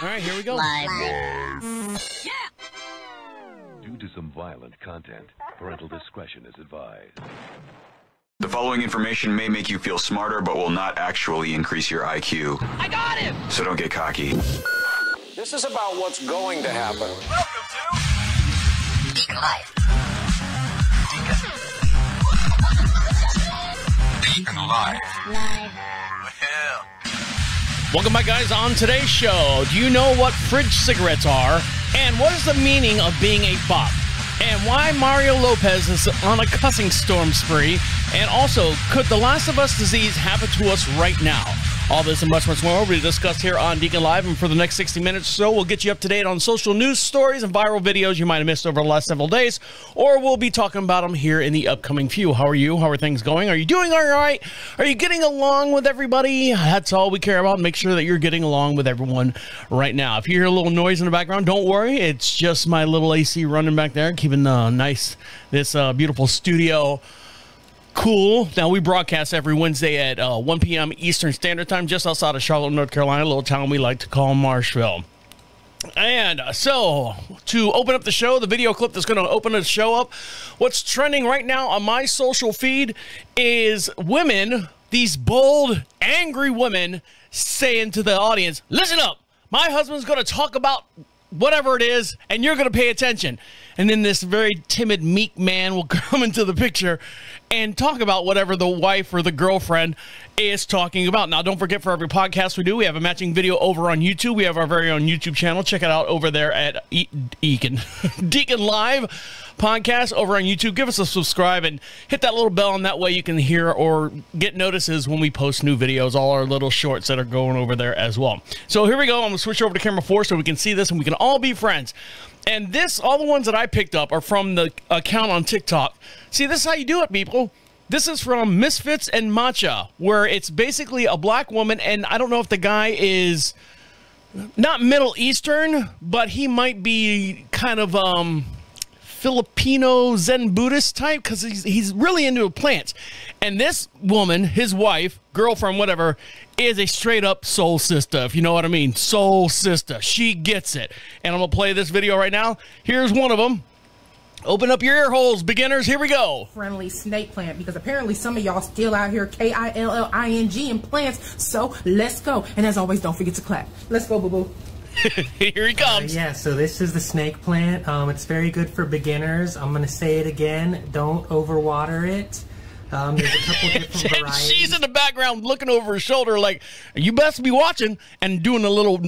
All right, here we go. Live. Yeah. Due to some violent content, parental discretion is advised. The following information may make you feel smarter, but will not actually increase your IQ. I got him. So don't get cocky. This is about what's going to happen. Welcome to DeaconLive. DeaconLive. Live. Welcome back, guys. On today's show, do you know what fridge cigarettes are? And what is the meaning of being a bop? And why Mario Lopez is on a cussing storm spree? And also, could the Last of Us disease happen to us right now? All this and much, much more will be discussed here on DeaconLive. And for the next 60 minutes or so, we'll get you up to date on social news stories and viral videos you might have missed over the last several days. Or we'll be talking about them here in the upcoming few. How are you? How are things going? Are you doing all right? Are you getting along with everybody? That's all we care about. Make sure that you're getting along with everyone right now. If you hear a little noise in the background, don't worry. It's just my little AC running back there, keeping this beautiful studio cool. Now, we broadcast every Wednesday at 1 p.m. Eastern Standard Time, just outside of Charlotte, North Carolina, a little town we like to call Marshville. And so, to open up the show, the video clip that's going to open the show up, what's trending right now on my social feed is women, these bold, angry women, saying to the audience, listen up, my husband's going to talk about whatever it is, and you're going to pay attention. And then this very timid, meek man will come into the picture and talk about whatever the wife or the girlfriend is talking about. Now, don't forget, for every podcast we do, we have a matching video over on YouTube. We have our very own YouTube channel. Check it out over there at DeaconLive podcast over on YouTube. Give us a subscribe and hit that little bell, and that way you can hear or get notices when we post new videos, all our little shorts that are going over there as well. So here we go. I'm going to switch over to camera 4 so we can see this and we can all be friends. And this, all the ones that I picked up are from the account on TikTok. See, this is how you do it, people. This is from Misfits and Matcha, where it's basically a black woman, and I don't know if the guy is not Middle Eastern, but he might be kind of Filipino Zen Buddhist type, because he's really into plants. And this woman, his wife, girlfriend, whatever, is a straight up soul sister, if you know what I mean. Soul sister. She gets it. And I'm going to play this video right now. Here's one of them. Open up your ear holes, beginners. Here we go. Friendly snake plant, because apparently some of y'all still out here KILLING in plants. So let's go. And as always, don't forget to clap. Let's go, boo-boo. Here he comes. Yeah, so this is the snake plant. It's very good for beginners. I'm going to say it again. Don't overwater it. There's a couple different varieties. She's in the background looking over her shoulder like, you best be watching, and doing a little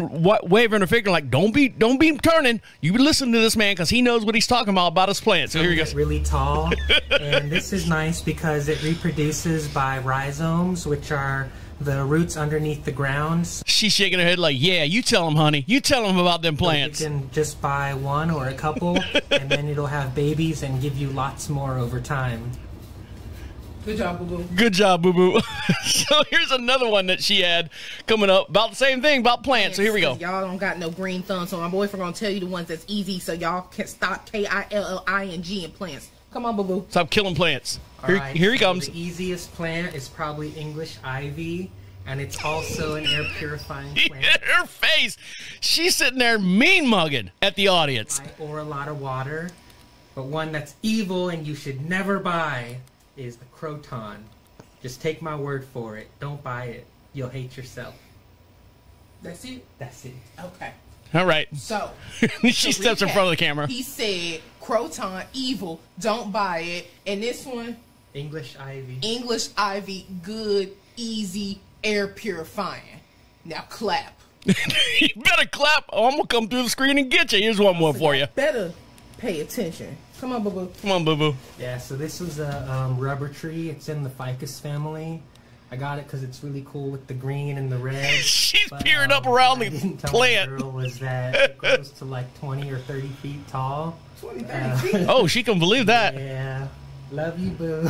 waving her finger like, don't be turning. You listen to this man, because he knows what he's talking about his plants. So here you go. Really tall. And this is nice because it reproduces by rhizomes, which are the roots underneath the ground. She's shaking her head like, yeah, you tell him, honey. You tell him about them plants. So you can just buy one or a couple, and then it'll have babies and give you lots more over time. Good job, boo-boo. Good job, boo-boo. So here's another one that she had coming up about the same thing, about plants. So here we go. Y'all don't got no green thumb, so my boyfriend gonna tell you the ones that's easy, so y'all can stop KILLING in plants. Come on, boo-boo. Stop killing plants. Right, here he comes. The easiest plant is probably English ivy, and it's also an air purifying plant. Her face. She's sitting there mean mugging at the audience. Or a lot of water. But one that's evil and you should never buy is the croton. Just take my word for it. Don't buy it. You'll hate yourself. That's it? That's it. Okay. All right. So, she steps in front of the camera. He said, croton, evil, don't buy it. And this one? English ivy. English ivy, good, easy, air purifying. Now clap. You better clap. Oh, I'm going to come through the screen and get you. Here's one more for you. Better pay attention. Come on, boo-boo. Come on, boo-boo. Yeah, so this was a rubber tree. It's in the ficus family. I got it because it's really cool with the green and the red. She's peering up around the plant. My girl was that it grows to like 20 or 30 feet tall. 20, 30 feet? Oh, she can believe that. Yeah. Love you, boo.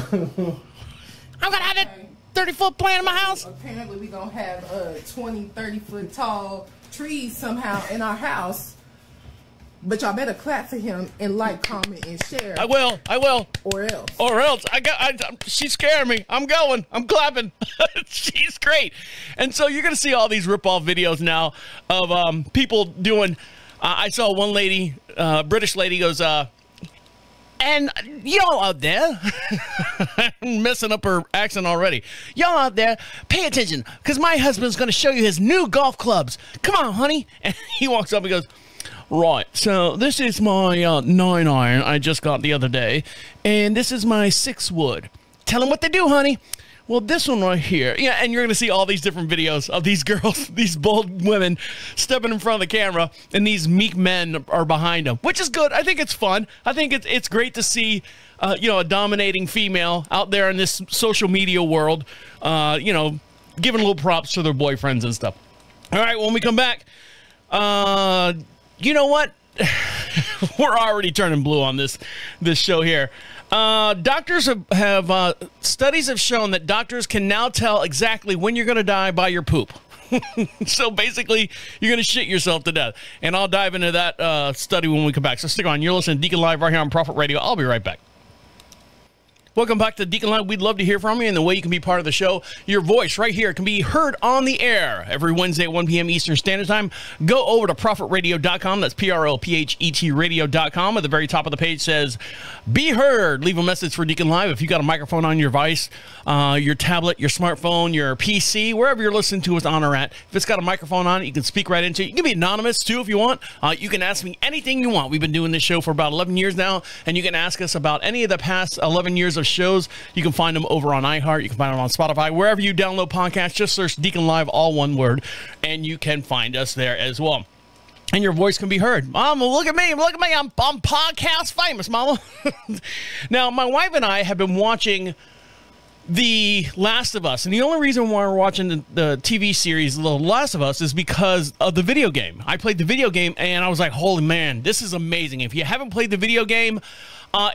I'm going to have a 30-foot plant in my house. Apparently, we're going to have 20, 30-foot tall trees somehow in our house. But y'all better clap for him and like, comment, and share. I will. Or else. Or else. She's scaring me. I'm going. I'm clapping. She's great. And so you're going to see all these rip-off videos now of people doing... I saw one lady, British lady, goes, and y'all out there, I'm messing up her accent already. Y'all out there, pay attention, because my husband's going to show you his new golf clubs. Come on, honey. And he walks up and goes, right, so this is my 9-iron I just got the other day, and this is my 6-wood. Tell him what to do, honey. Well, this one right here. Yeah, and you're going to see all these different videos of these girls, these bold women stepping in front of the camera, and these meek men are behind them, which is good. I think it's fun. I think it's great to see, a dominating female out there in this social media world, giving little props to their boyfriends and stuff. All right, when we come back, you know what? We're already turning blue on this show here. Doctors have studies have shown that doctors can now tell exactly when you're going to die by your poop. So basically, you're going to shit yourself to death. And I'll dive into that study when we come back. So stick on. You're listening to Deacon Live right here on Prophet Radio. I'll be right back. Welcome back to Deacon Live. We'd love to hear from you, and the way you can be part of the show, your voice right here can be heard on the air every Wednesday at 1 p.m. Eastern Standard Time. Go over to prophetradio.com. That's PROPHET radio.com. At the very top of the page says, be heard. Leave a message for Deacon Live. If you got a microphone on your device, your tablet, your smartphone, your PC, wherever you're listening to us on or at, if it's got a microphone on it, you can speak right into it. You can be anonymous, too, if you want. You can ask me anything you want. We've been doing this show for about 11 years now, and you can ask us about any of the past 11 years of shows. You can find them over on iHeart. You can find them on Spotify. Wherever you download podcasts, just search Deacon Live, all one word, and you can find us there as well. And your voice can be heard. Mama, look at me. Look at me. I'm podcast famous, Mama. Now, my wife and I have been watching The Last of Us. And the only reason why we're watching the TV series The Last of Us is because of the video game. I played the video game, and I was like, holy man, this is amazing. If you haven't played the video game,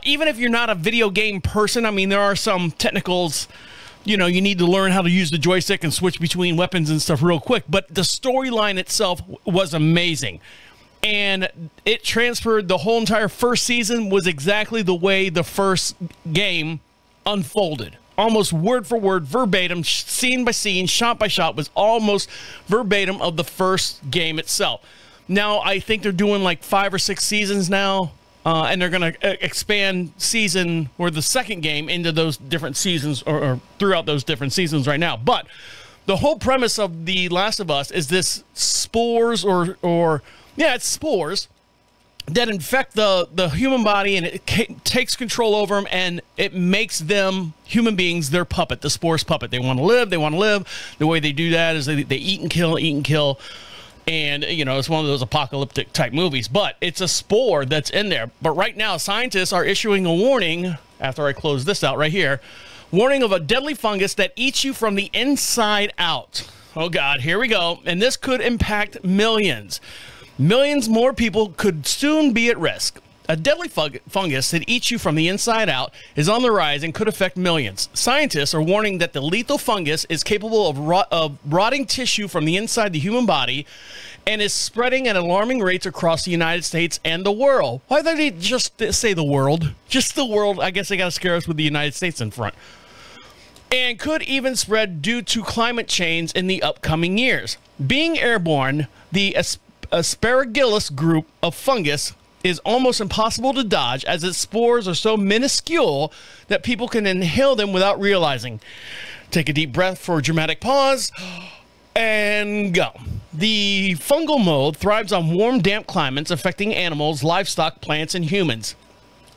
even if you're not a video game person, I mean, there are some technicals, you need to learn how to use the joystick and switch between weapons and stuff real quick. But the storyline itself was amazing. And it transferred the whole entire first season was exactly the way the first game unfolded. Almost word for word, verbatim, scene by scene, shot by shot, was almost verbatim of the first game itself. Now, I think they're doing like 5 or 6 seasons now. And they're going to expand the second game into those different seasons or throughout those different seasons right now. But the whole premise of The Last of Us is this spores it's spores that infect the human body, and it takes control over them, and it makes them, human beings, their puppet, the spores puppet. They want to live. The way they do that is they eat and kill. And, it's one of those apocalyptic type movies, but it's a spore that's in there. But right now, scientists are issuing a warning, after I close this out right here, warning of a deadly fungus that eats you from the inside out. Oh, God, here we go. And this could impact millions. Millions more people could soon be at risk. A deadly fungus that eats you from the inside out is on the rise and could affect millions. Scientists are warning that the lethal fungus is capable of rotting tissue from the inside the human body and is spreading at alarming rates across the United States and the world. Why don't they just say the world? Just the world. I guess they got to scare us with the United States in front. And could even spread due to climate change in the upcoming years. Being airborne, the Aspergillus group of fungus is almost impossible to dodge, as its spores are so minuscule that people can inhale them without realizing. Take a deep breath for a dramatic pause, and go. The fungal mold thrives on warm, damp climates, affecting animals, livestock, plants, and humans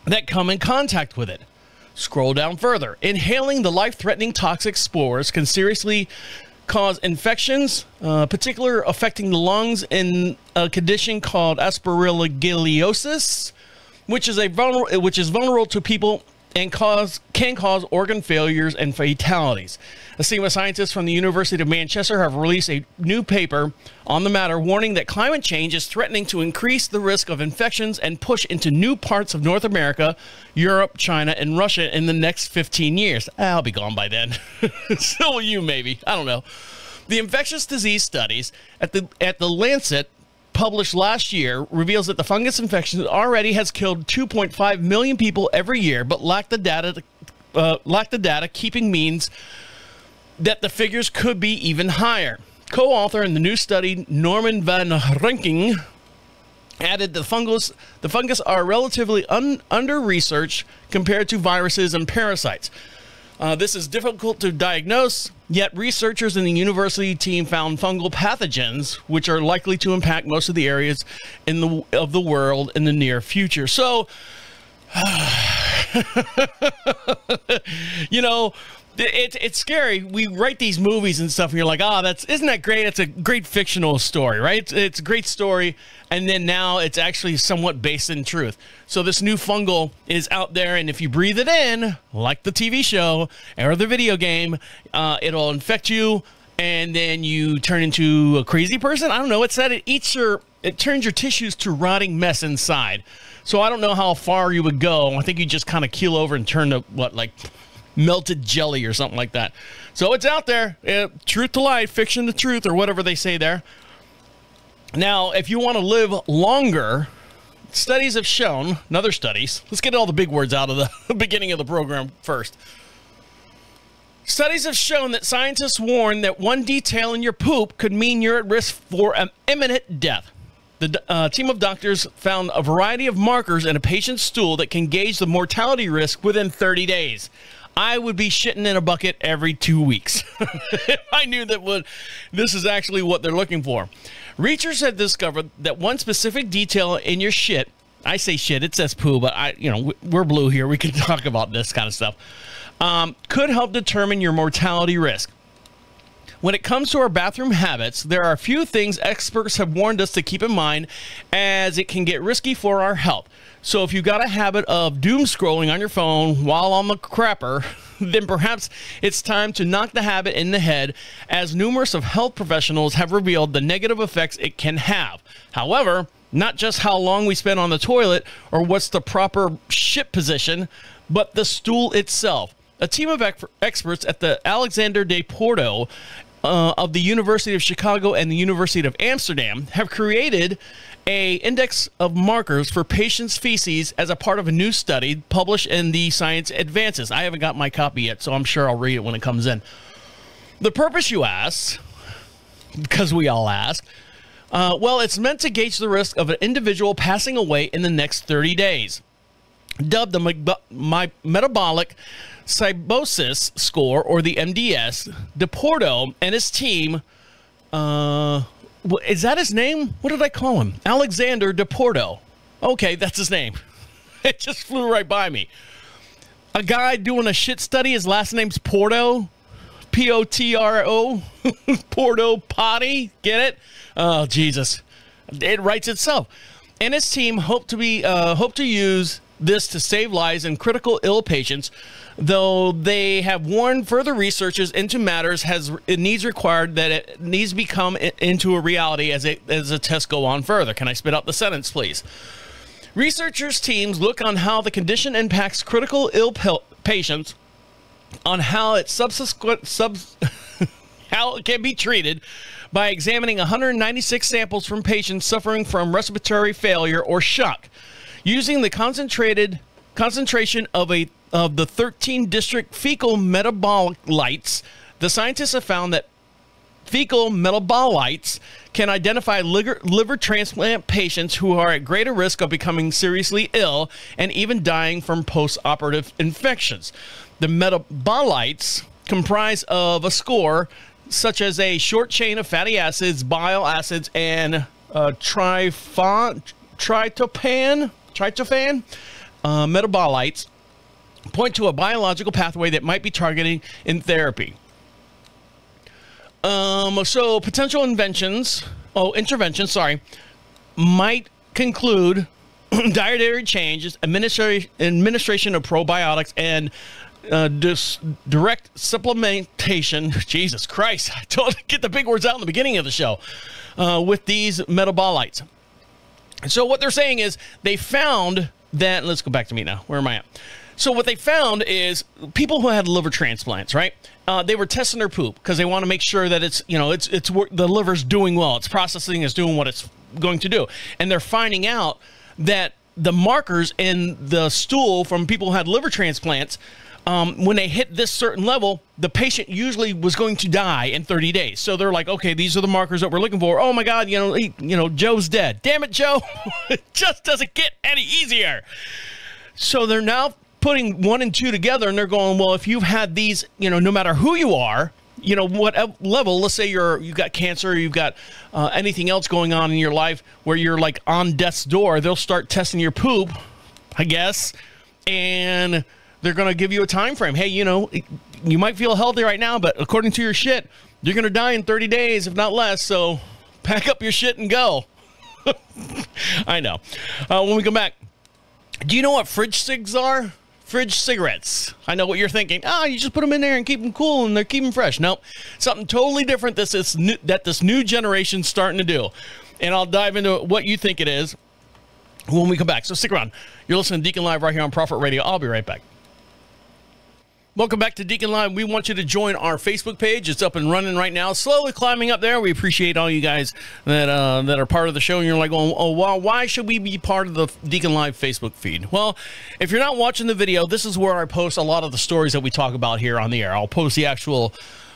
that come in contact with it. Scroll down further. Inhaling the life-threatening toxic spores can seriously cause infections, particularly affecting the lungs in a condition called aspergillosis, which is vulnerable to people and can cause organ failures and fatalities. A team of scientists from the University of Manchester have released a new paper on the matter, warning that climate change is threatening to increase the risk of infections and push into new parts of North America, Europe, China, and Russia in the next 15 years. I'll be gone by then. So will you, maybe. I don't know. The infectious disease studies at the Lancet published last year reveals that the fungus infection already has killed 2.5 million people every year, but lack the data keeping means that the figures could be even higher. Co-author in the new study, Norman van Renking, added the fungus are relatively under-researched compared to viruses and parasites. This is difficult to diagnose, yet researchers in the university team found fungal pathogens, which are likely to impact most of the areas of the world in the near future. So, you know, it's scary. We write these movies and stuff, and you're like, isn't that great? It's a great fictional story, right? It's a great story, and then now it's actually somewhat based in truth. So this new fungal is out there, and if you breathe it in, like the TV show or the video game, it'll infect you, and then you turn into a crazy person. I don't know. It said it turns your tissues to rotting mess inside. So I don't know how far you would go. I think you just kind of keel over and turn to like melted jelly or something like that. So it's out there. Truth to life, fiction to truth, or whatever they say there. Now, if you want to live longer, studies have shown, another studies, let's get all the big words out of the beginning of the program first. Studies have shown that scientists warn that one detail in your poop could mean you're at risk for an imminent death. The team of doctors found a variety of markers in a patient's stool that can gauge the mortality risk within 30 days. I would be shitting in a bucket every 2 weeks. If I knew that this is actually what they're looking for. Researchers have discovered that one specific detail in your shit, I say shit, it says poo, but we're blue here. We can talk about this kind of stuff. Could help determine your mortality risk. When it comes to our bathroom habits, there are a few things experts have warned us to keep in mind, as it can get risky for our health. So if you've got a habit of doom scrolling on your phone while on the crapper, then perhaps it's time to knock the habit in the head, as numerous of health professionals have revealed the negative effects it can have. However, not just how long we spend on the toilet or what's the proper shit position, but the stool itself. A team of experts at the Alexander de Porto of the University of Chicago and the University of Amsterdam have created a index of markers for patients' feces as a part of a new study published in the Science Advances. I haven't got my copy yet, so I'm sure I'll read it when it comes in. The purpose, you ask, because we all ask, well, it's meant to gauge the risk of an individual passing away in the next 30 days. Dubbed the metabolic cytosis score, or the MDS, De Porto and his team, is that his name? What did I call him? Alexander De Porto. Okay, that's his name. It just flew right by me. A guy doing a shit study, his last name's Porto. P-O-T-R-O. Porto Potty. Get it? Oh, Jesus. It writes itself. And his team hope to use this to save lives in critical ill patients, though they have warned further researchers into matters it needs to become into a reality as the tests go on further. Can I spit out the sentence, please? Researchers' teams look on how the condition impacts critical ill patients, on how it how it can be treated, by examining 196 samples from patients suffering from respiratory failure or shock. Using the concentration of the 13 district fecal metabolites, the scientists have found that fecal metabolites can identify liver transplant patients who are at greater risk of becoming seriously ill and even dying from post-operative infections. The metabolites comprise of a score such as a short chain of fatty acids, bile acids, and tryptophan metabolites point to a biological pathway that might be targeted in therapy. So potential interventions, might conclude dietary changes, administration of probiotics, and direct supplementation. Jesus Christ, I told you to get the big words out in the beginning of the show, with these metabolites. So what they're saying is they found that, let's go back to me now. Where am I at? So what they found is people who had liver transplants, right? They were testing their poop because they want to make sure that it's the liver's doing well. Its processing is doing what it's going to do. And they're finding out that the markers in the stool from people who had liver transplants, when they hit this certain level, the patient usually was going to die in 30 days. So they're like, okay, these are the markers that we're looking for. Oh my God, Joe's dead. Damn it, Joe. It just doesn't get any easier. So they're now putting 1 and 2 together, and they're going, well, if you've had these, no matter who you are, what level, let's say you've got cancer, you've got anything else going on in your life where you're like on death's door, they'll start testing your poop, I guess, and they're going to give you a time frame. Hey, you might feel healthy right now, but according to your shit, you're going to die in 30 days, if not less, so pack up your shit and go. I know. When we come back, do you know what fridge cigs are? Fridge cigarettes. I know what you're thinking. You just put them in there and keep them cool and they're keeping fresh. Nope. Something totally different that this new generation's starting to do. And I'll dive into what you think it is when we come back. So stick around. You're listening to Deacon Live right here on Prophet Radio. I'll be right back. Welcome back to Deacon Live. We want you to join our Facebook page. It's up and running right now, slowly climbing up there. We appreciate all you guys that are part of the show. And you're like, oh, wow, why should we be part of the Deacon Live Facebook feed? Well, if you're not watching the video, this is where I post a lot of the stories that we talk about here on the air. I'll post the actual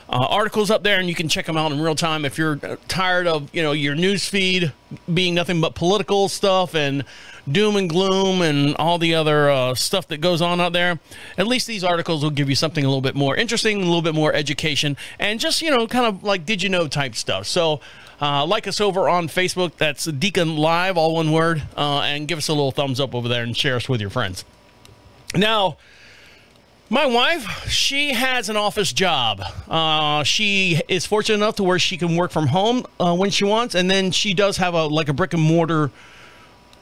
articles up there, and you can check them out in real time. If you're tired of your news feed being nothing but political stuff and doom and gloom and all the other stuff that goes on out there, at least these articles will give you something a little bit more interesting, a little bit more education, and just kind of like did you know type stuff. So like us over on Facebook. That's Deacon Live, all one word, and give us a little thumbs up over there and share us with your friends. Now, my wife, she has an office job. She is fortunate enough to where she can work from home when she wants, and then she does have a brick and mortar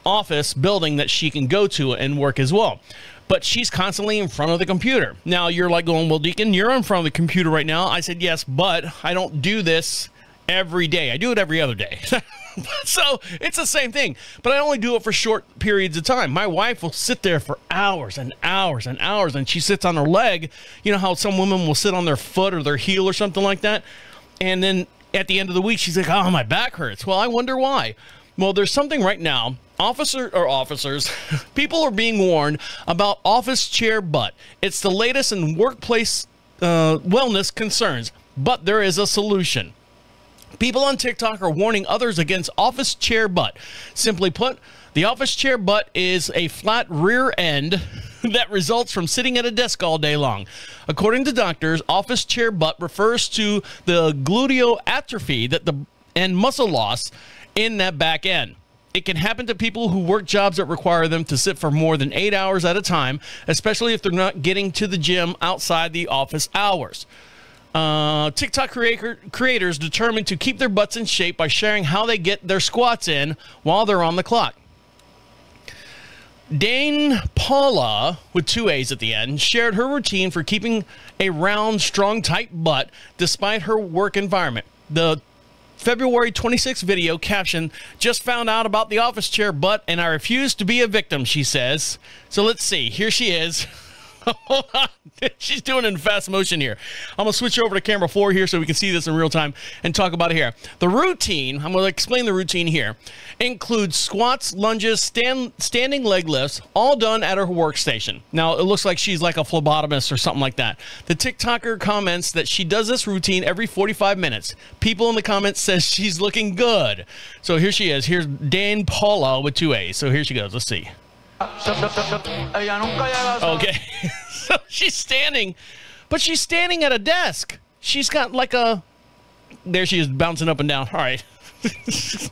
office building that she can go to and work as well. But she's constantly in front of the computer. Now, you're like going, well, Deacon, you're in front of the computer right now. I said, yes, but I don't do this every day. I do it every other day. So it's the same thing, but I only do it for short periods of time. My wife will sit there for hours and hours and hours, and she sits on her leg. You know how some women will sit on their foot or their heel or something like that? And then at the end of the week, she's like, oh, my back hurts. Well, I wonder why. Well, there's something right now. Officers, people are being warned about office chair butt. It's the latest in workplace wellness concerns, but there is a solution. People on TikTok are warning others against office chair butt. Simply put, the office chair butt is a flat rear end that results from sitting at a desk all day long. According to doctors, office chair butt refers to the gluteal atrophy and muscle loss in that back end. It can happen to people who work jobs that require them to sit for more than 8 hours at a time, especially if they're not getting to the gym outside the office hours. TikTok creators determined to keep their butts in shape by sharing how they get their squats in while they're on the clock. Dane Paula, with 2 A's at the end, shared her routine for keeping a round, strong, tight butt despite her work environment. The February 26th video caption, just found out about the office chair butt and I refuse to be a victim, she says. So let's see. Here she is. Hold on. She's doing it in fast motion here. I'm going to switch over to camera 4 here so we can see this in real time and talk about it here. The routine, I'm going to explain the routine here, includes squats, lunges, standing leg lifts, all done at her workstation. Now, it looks like she's like a phlebotomist or something like that. The TikToker comments that she does this routine every 45 minutes. People in the comments says she's looking good. So here she is. Here's Dane Paula with 2 A's. So here she goes. Let's see. Okay. So she's standing, but she's standing at a desk. She's got like a, there she is bouncing up and down. All right.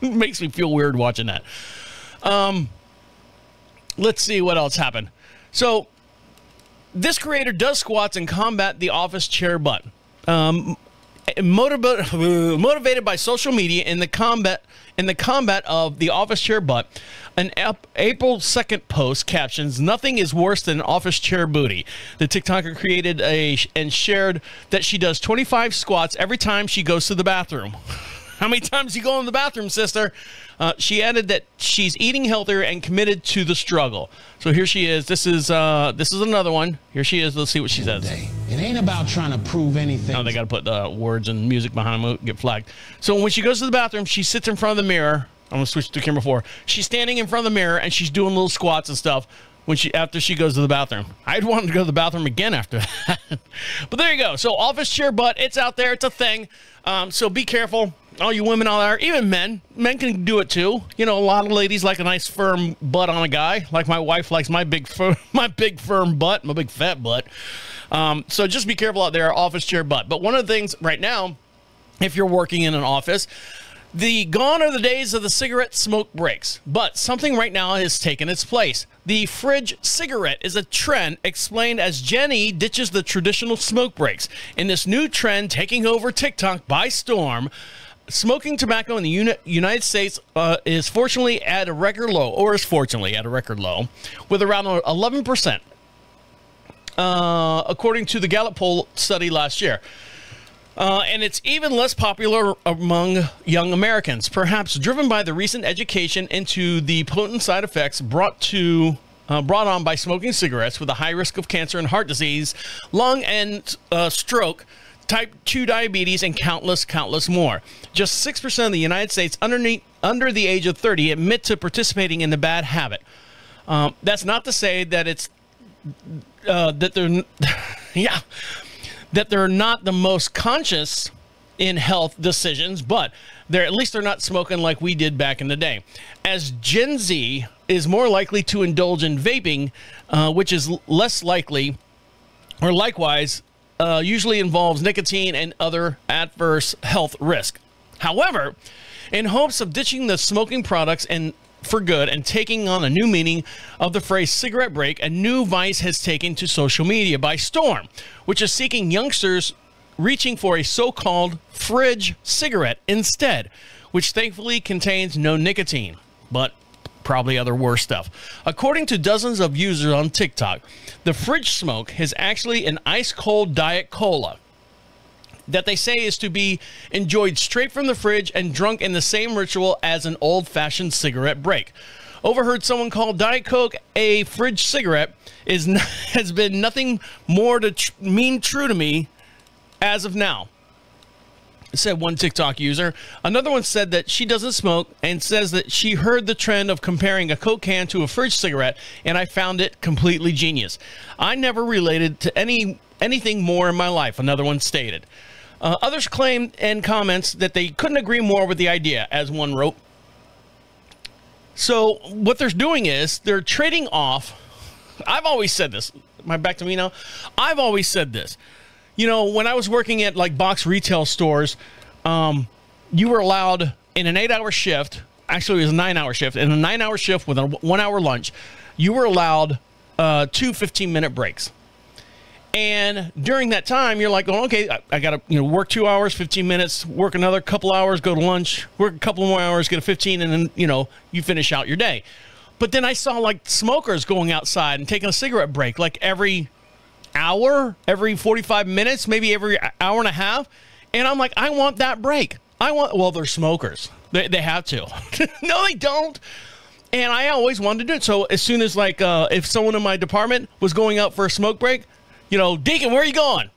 Makes me feel weird watching that. Let's see what else happened. So this creator does squats and combat the office chair butt. Motivated by social media in the combat of the office chair butt, an April 2nd post captions, "Nothing is worse than an office chair booty." The TikToker created and shared that she does 25 squats every time she goes to the bathroom. How many times you go in the bathroom, sister? She added that she's eating healthier and committed to the struggle. So here she is. This is another one. Here she is. Let's see what she says. It ain't about trying to prove anything. Oh, they got to put the words and music behind them, get flagged. So when she goes to the bathroom, she sits in front of the mirror I'm going to switch to camera 4. She's standing in front of the mirror, and she's doing little squats and stuff after she goes to the bathroom. I'd want to go to the bathroom again after that. But there you go. So office chair butt, it's out there. It's a thing. So be careful. All you women out there, even men. Men can do it too. You know, a lot of ladies like a nice firm butt on a guy. Like my wife likes my big firm butt, my big fat butt. So just be careful out there, office chair butt. But one of the things right now, if you're working in an office, gone are the days of the cigarette smoke breaks. But something right now has taken its place. The fridge cigarette is a trend explained as Jenny ditches the traditional smoke breaks. In this new trend taking over TikTok by storm, smoking tobacco in the United States is fortunately at a record low, with around 11%, according to the Gallup poll study last year. And it's even less popular among young Americans, perhaps driven by the recent education into the potent side effects brought on by smoking cigarettes with a high risk of cancer and heart disease, lung and stroke, type 2 diabetes, and countless more. Just 6% of the United States under the age of 30 admit to participating in the bad habit. That's not to say that that they're not the most conscious in health decisions, but at least they're not smoking like we did back in the day. As Gen Z is more likely to indulge in vaping, which is less likely, or likewise, usually involves nicotine and other adverse health risk. However, in hopes of ditching the smoking products for good and taking on a new meaning of the phrase cigarette break, a new vice has taken to social media by storm, which is seeking youngsters reaching for a so-called fridge cigarette instead, which thankfully contains no nicotine, but probably other worse stuff. According to dozens of users on TikTok, the fridge smoke is actually an ice-cold Diet Cola that they say is to be enjoyed straight from the fridge and drunk in the same ritual as an old-fashioned cigarette break. Overheard someone call Diet Coke a fridge cigarette has been nothing more to mean true to me as of now, said one TikTok user. Another one said that she doesn't smoke and says that she heard the trend of comparing a Coke can to a fridge cigarette, and I found it completely genius. I never related to anything more in my life, another one stated. Others claimed in comments that they couldn't agree more with the idea, as one wrote. So what they're doing is they're trading off. I've always said this. Am I back to me now? I've always said this. You know, when I was working at like box retail stores, you were allowed in an 8-hour shift. Actually, it was a 9-hour shift. In a 9-hour shift with a 1-hour lunch, you were allowed 2 15-minute breaks. And during that time, you're like, oh, okay, I got to work 2 hours, 15 minutes, work another couple hours, go to lunch, work a couple more hours, get a 15, and then, you finish out your day. But then I saw like smokers going outside and taking a cigarette break like every hour, every 45 minutes, maybe every hour and a half. And I'm like, I want that break. Well, they're smokers. They have to. No, they don't. And I always wanted to do it. So as soon as like, if someone in my department was going out for a smoke break, Deacon, where are you going?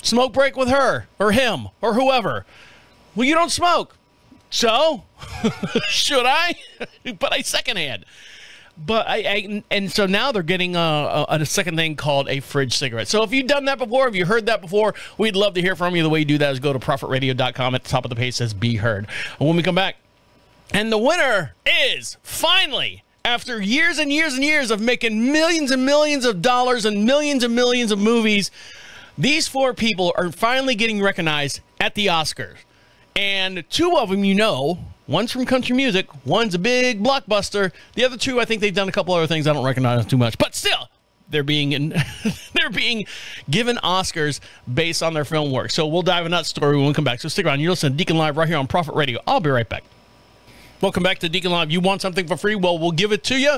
Smoke break with her or him or whoever. Well, you don't smoke. So should I? But I secondhand. But and so now they're getting a second thing called a fridge cigarette. So if you've done that before, if you heard that before, we'd love to hear from you. The way you do that is go to profitradio.com. At the top of the page says Be Heard. And when we come back, and the winner is finally, after years and years and years of making millions and millions of dollars and millions of movies, these 4 people are finally getting recognized at the Oscars. And 2 of them, one's from country music, one's a big blockbuster. The other 2, I think they've done a couple other things I don't recognize too much. But still, they're being given Oscars based on their film work. So we'll dive into that story when we come back. So stick around. You're listening to Deacon Live right here on Prophet Radio. I'll be right back. Welcome back to Deacon Live. You want something for free? Well, we'll give it to you.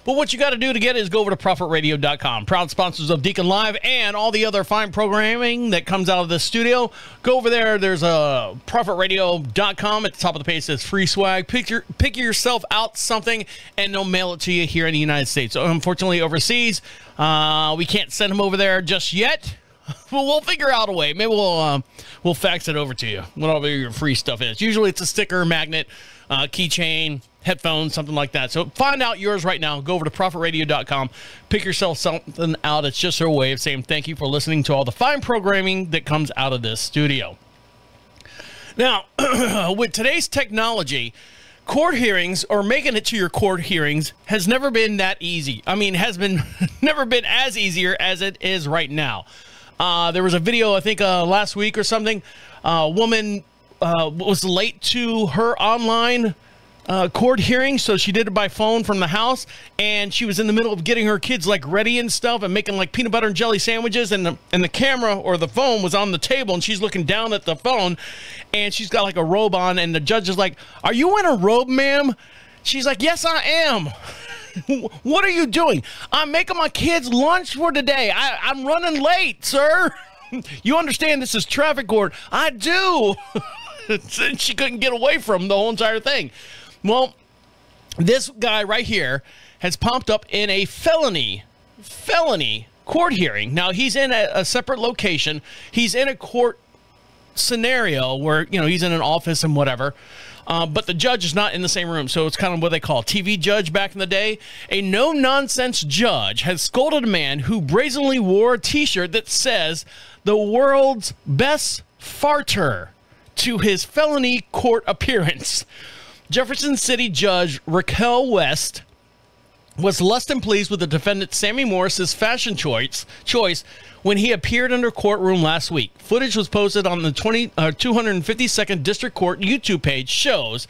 But what you got to do to get it is go over to profitradio.com. Proud sponsors of Deacon Live and all the other fine programming that comes out of the studio. Go over there. There's a profitradio.com. At the top of the page says free swag. Pick yourself out something, and they'll mail it to you here in the United States. So unfortunately, overseas, we can't send them over there just yet. Well, we'll figure out a way. Maybe we'll fax it over to you, whatever your free stuff is. Usually it's a sticker, magnet, keychain, headphones, something like that. So find out yours right now. Go over to profitradio.com. Pick yourself something out. It's just her way of saying thank you for listening to all the fine programming that comes out of this studio. Now, with today's technology, court hearings, or making it to your court hearings, has never been that easy. I mean, has been never been as easier as it is right now. There was a video, I think, last week or something. A woman was late to her online court hearing, so she did it by phone from the house, and she was in the middle of getting her kids like ready and stuff and making like peanut butter and jelly sandwiches, and the camera or the phone was on the table, and she's looking down at the phone, and she's got like a robe on, and the judge is like, "Are you in a robe, ma'am?" She's like, "Yes, I am." "What are you doing?" "I'm making my kids lunch for today. I'm running late, sir." "You understand this is traffic court?" "I do." She couldn't get away from the whole entire thing. Well, this guy right here has popped up in a felony court hearing. Now, he's in a separate location. He's in a court scenario where, you know, he's in an office and whatever. But the judge is not in the same room. So it's kind of what they call a TV judge back in the day. A no-nonsense judge has scolded a man who brazenly wore a T-shirt that says "the world's best farter" to his felony court appearance. Jefferson City Judge Raquel West was less than pleased with the defendant Sammy Morris's fashion choice when he appeared in her courtroom last week. Footage was posted on the 252nd District Court YouTube page. Shows,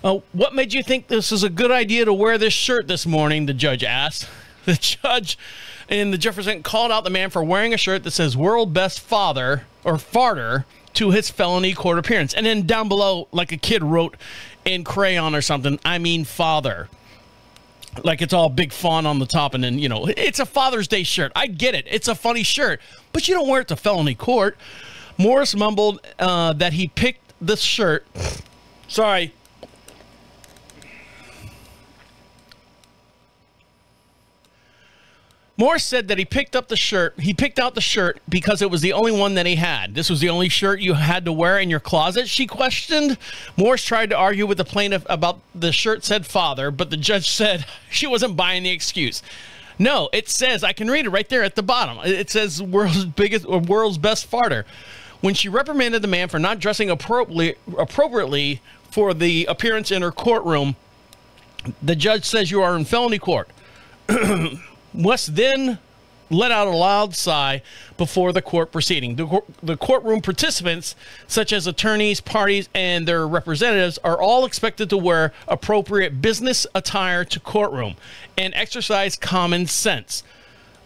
"What made you think this is a good idea to wear this shirt this morning?" the judge asked. The judge in the Jefferson called out the man for wearing a shirt that says "World Best Father" or "Farter" to his felony court appearance. And then down below, like a kid wrote in crayon or something, "I mean father." Like it's all big font on the top, and then, you know, it's a Father's Day shirt. I get it. It's a funny shirt, but you don't wear it to felony court. Morris mumbled that he picked the shirt. Sorry. Morris said that he picked out the shirt because it was the only one that he had. "This was the only shirt you had to wear in your closet?" she questioned. Morris tried to argue with the plaintiff about the shirt said "father," but the judge said she wasn't buying the excuse. "No, it says," I can read it right there at the bottom, it says "world's best farter." When she reprimanded the man for not dressing appropriately for the appearance in her courtroom, the judge says, "You are in felony court." West then let out a loud sigh before the court proceeding. The courtroom participants, such as attorneys, parties, and their representatives, are all expected to wear appropriate business attire to courtroom and exercise common sense.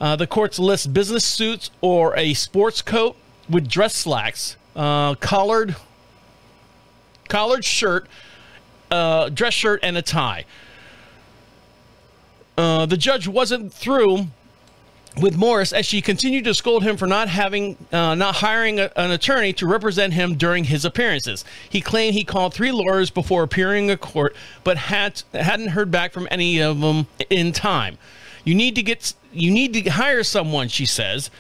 The courts list business suits or a sports coat with dress slacks, collared shirt, dress shirt, and a tie. The judge wasn't through with Morris as she continued to scold him for not hiring an attorney to represent him during his appearances. He claimed he called 3 lawyers before appearing in court, but hadn't heard back from any of them in time. You need to hire someone," she says.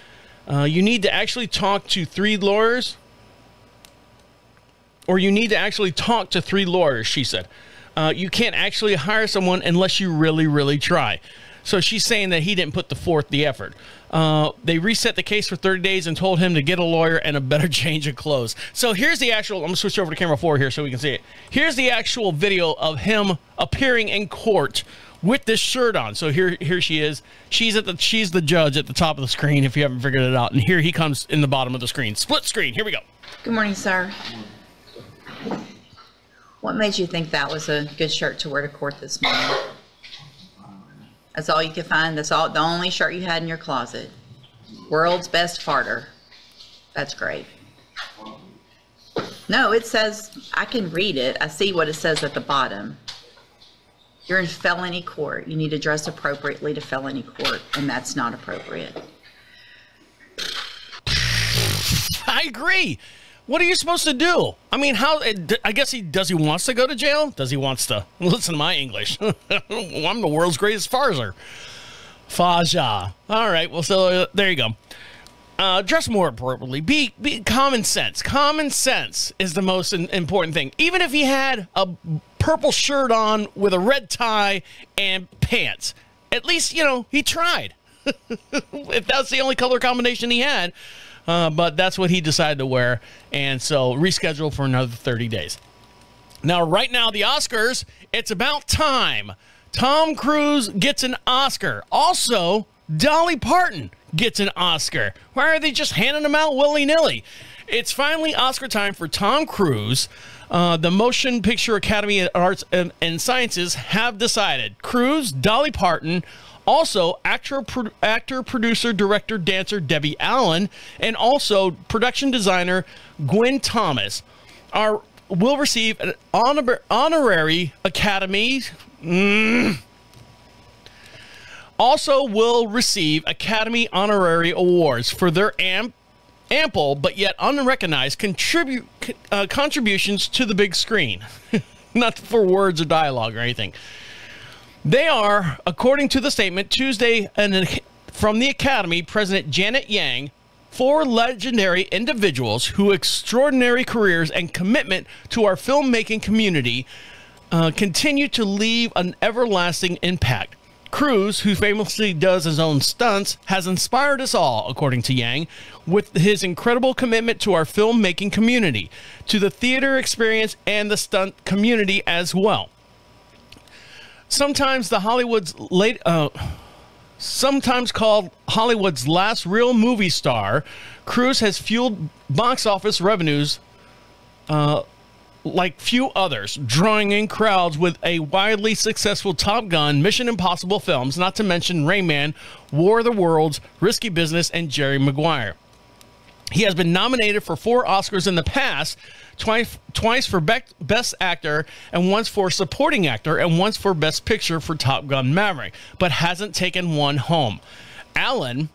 "You need to actually talk to 3 lawyers, or you need to actually talk to 3 lawyers," she said. "You can't actually hire someone unless you really, really try." So she's saying that he didn't put forth the effort. They reset the case for 30 days and told him to get a lawyer and a better change of clothes. So here's the actual, I'm going to switch over to camera 4 here so we can see it. Here's the actual video of him appearing in court with this shirt on. So here she is. She's the judge at the top of the screen, if you haven't figured it out. And here he comes in the bottom of the screen. Split screen. Here we go. Good morning, sir. What made you think that was a good shirt to wear to court this morning? That's all you could find? That's all, the only shirt you had in your closet? World's best farter. That's great. No, it says, I can read it. I see what it says at the bottom. You're in felony court. You need to dress appropriately to felony court, and that's not appropriate. I agree. What are you supposed to do? I mean, I guess he wants to go to jail? Does he wants to? Listen to my English. I'm the world's greatest farzer. Faja. All right, well, so there you go. Dress more appropriately. Be common sense. Common sense is the most important thing. Even if he had a purple shirt on with a red tie and pants. At least, you know, he tried. If that's the only color combination he had. But that's what he decided to wear. And so rescheduled for another 30 days. Now, right now, the Oscars, it's about time. Tom Cruise gets an Oscar. Also, Dolly Parton gets an Oscar. Why are they just handing them out willy-nilly? It's finally Oscar time for Tom Cruise. The Motion Picture Academy of Arts and Sciences have decided. Cruise, Dolly Parton, also actor, producer, director, dancer Debbie Allen, and also production designer Gwen Thomas will receive an honorary Academy. Also will receive Academy Honorary Awards for their ample but yet unrecognized contributions to the big screen. Not for words or dialogue or anything. They are, according to the statement, Tuesday, from the Academy, President Janet Yang, 4 legendary individuals whose extraordinary careers and commitment to our filmmaking community continue to leave an everlasting impact. Cruise, who famously does his own stunts, has inspired us all, according to Yang, with his incredible commitment to our filmmaking community, to the theater experience and the stunt community as well. Sometimes called Hollywood's last real movie star, Cruise has fueled box office revenues like few others, drawing in crowds with a widely successful Top Gun, Mission Impossible films, not to mention Rayman, War of the Worlds, Risky Business, and Jerry Maguire. He has been nominated for 4 Oscars in the past, twice for Best Actor, and once for Supporting Actor, and once for Best Picture for Top Gun Maverick, but hasn't taken one home. Allen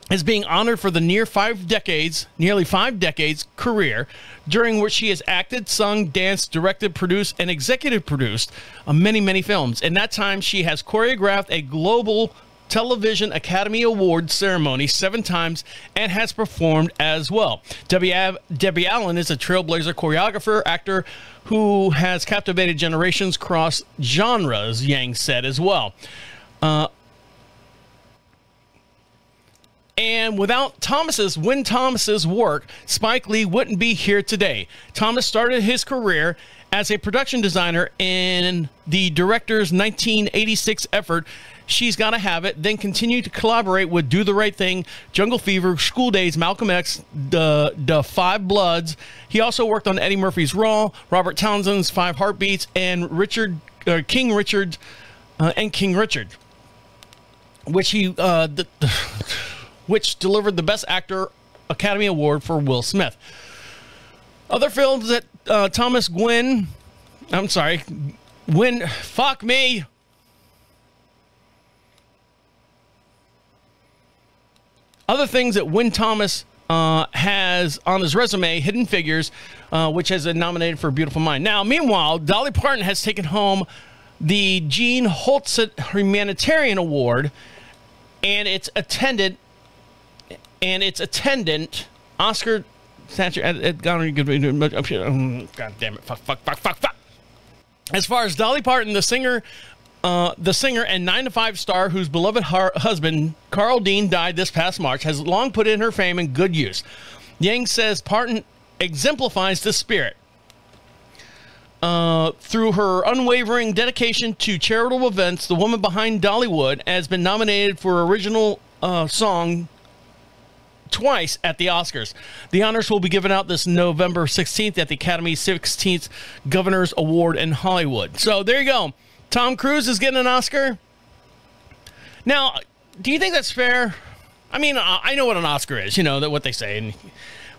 is being honored for the nearly 5 decades career, during which he has acted, sung, danced, directed, produced, and executive produced many, many films. In that time, she has choreographed a global Television Academy Awards ceremony 7 times and has performed as well. Debbie Allen is a trailblazer choreographer, actor who has captivated generations across genres, Yang said as well. And without Win Thomas's work, Spike Lee wouldn't be here today. Thomas started his career as a production designer in the director's 1986 effort, She's Gotta Have It, then continued to collaborate with Do the Right Thing, Jungle Fever, School Days, Malcolm X, the Five Bloods. He also worked on Eddie Murphy's Raw, Robert Townsend's 5 Heartbeats, and King Richard, which delivered the Best Actor Academy Award for Will Smith. Other films that Other things that Win Thomas has on his resume, Hidden Figures, which has been nominated for Beautiful Mind. Now, meanwhile, Dolly Parton has taken home the Gene Holtzett Humanitarian Award and its attendant Oscar statue. God damn it! Fuck. As far as Dolly Parton, the singer and 9 to 5 star whose beloved husband Carl Dean died this past March, has long put in her fame in good use. Yang says Parton exemplifies this spirit. Through her unwavering dedication to charitable events, the woman behind Dollywood has been nominated for original song twice at the Oscars. The honors will be given out this November 16th at the Academy's 16th Governor's Award in Hollywood. So there you go. Tom Cruise is getting an Oscar. Now, do you think that's fair? I mean, I know what an Oscar is, what they say.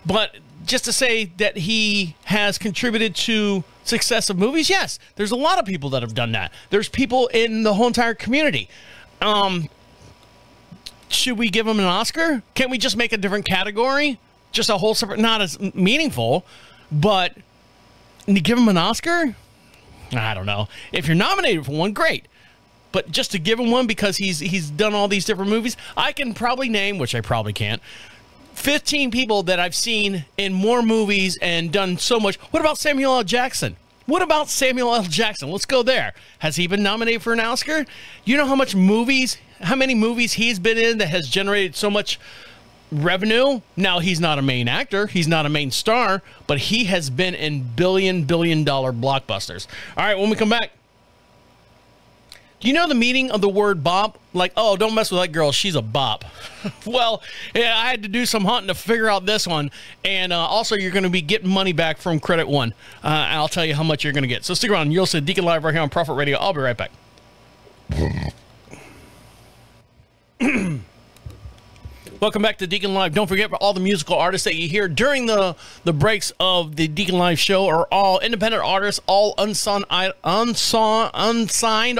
But just to say that he has contributed to success of movies, yes. There's a lot of people that have done that. There's people in the whole entire community. Should we give him an Oscar? Can't we just make a different category? Just a whole separate, not as meaningful, but give him an Oscar? I don't know. If you're nominated for one, great. But just to give him one because he's done all these different movies, I can probably name, which I probably can't, 15 people that I've seen in more movies and done so much. What about Samuel L. Jackson? What about Samuel L. Jackson? Let's go there. Has he been nominated for an Oscar? You know how many movies he's been in that has generated so much revenue? Now, he's not a main actor. He's not a main star, but he has been in billion dollar blockbusters. All right, when we come back, do you know the meaning of the word bop? Like, oh, don't mess with that girl. She's a bop. Well, yeah, I had to do some hunting to figure out this one. And also, you're going to be getting money back from Credit One. I'll tell you how much you're going to get. So stick around. You'll see Deacon Live right here on Prophet Radio. I'll be right back. Welcome back to Deacon Live. Don't forget, all the musical artists that you hear during the breaks of the Deacon Live show are all independent artists, all unsigned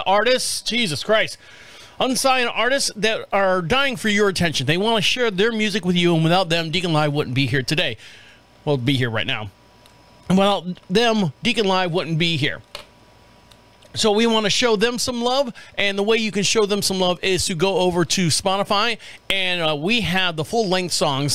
artists. Jesus Christ. Unsigned artists that are dying for your attention. They want to share their music with you, and without them, Deacon Live wouldn't be here today. Well, be here right now. And without them, Deacon Live wouldn't be here. So we want to show them some love, and the way you can show them some love is to go over to Spotify, and we have the full-length songs.